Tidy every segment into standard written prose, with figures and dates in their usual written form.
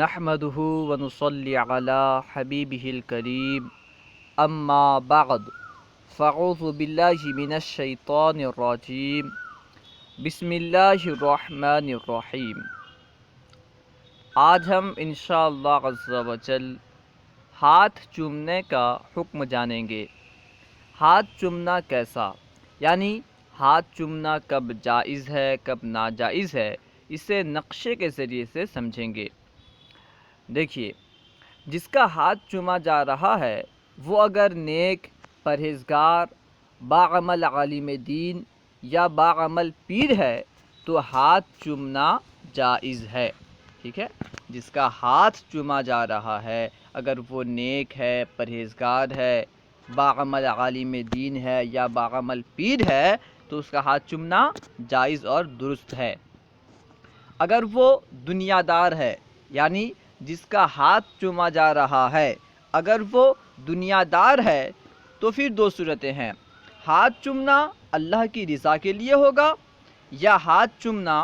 نحمده ونصلي على حبيبه الكريم اما بعد فاعوذ بالله من الشيطان الرجيم بسم اللہ الرحمن الرحیم۔ آج ہم انشاءاللہ عز و جل ہاتھ چومنے کا حکم جانیں گے۔ ہاتھ چومنا کیسا، یعنی ہاتھ چومنا کب جائز ہے کب ناجائز ہے، اسے نقشے کے ذریعے سے سمجھیں گے۔ دیکھیے، جس کا ہاتھ چوما جا رہا ہے وہ اگر نیک، پرہیزگار، باعمل عالم دین یا باعمل پیر ہے تو ہاتھ چومنا جائز ہے، ٹھیک ہے۔ جس کا ہاتھ چوما جا رہا ہے اگر وہ نیک ہے، پرہیزگار ہے، باعمل عالم دین ہے یا باعمل پیر ہے تو اس کا ہاتھ چومنا جائز اور درست ہے۔ اگر وہ دنیا دار ہے، یعنی جس کا ہاتھ چوما جا رہا ہے اگر وہ دنیا دار ہے تو پھر دو صورتیں ہیں، ہاتھ چومنا اللہ کی رضا کے لیے ہوگا یا ہاتھ چومنا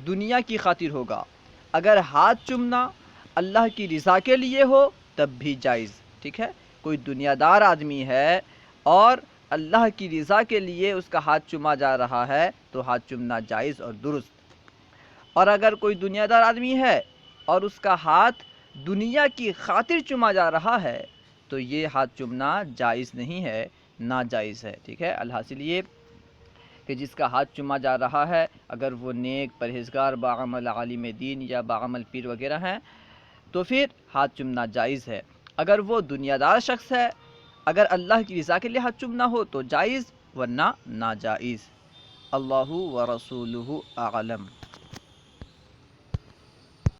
دنیا کی خاطر ہوگا۔ اگر ہاتھ چومنا اللہ کی رضا کے لیے ہو تب بھی جائز، ٹھیک ہے۔ کوئی دنیا دار آدمی ہے اور اللہ کی رضا کے لیے اس کا ہاتھ چوما جا رہا ہے تو ہاتھ چومنا جائز اور درست۔ اور اگر کوئی دنیا دار آدمی ہے اور اس کا ہاتھ دنیا کی خاطر چوما جا رہا ہے تو یہ ہاتھ چومنا جائز نہیں ہے، ناجائز ہے، ٹھیک ہے۔ الحاصل یہ کہ جس کا ہاتھ چوما جا رہا ہے اگر وہ نیک، پرہیزگار، باعمل عالم دین یا باعمل پیر وغیرہ ہیں تو پھر ہاتھ چومنا جائز ہے۔ اگر وہ دنیا دار شخص ہے، اگر اللہ کی رضا کے لیے ہاتھ چومنا ہو تو جائز ورنہ ناجائز۔ اللہ و رسولہ اعلم۔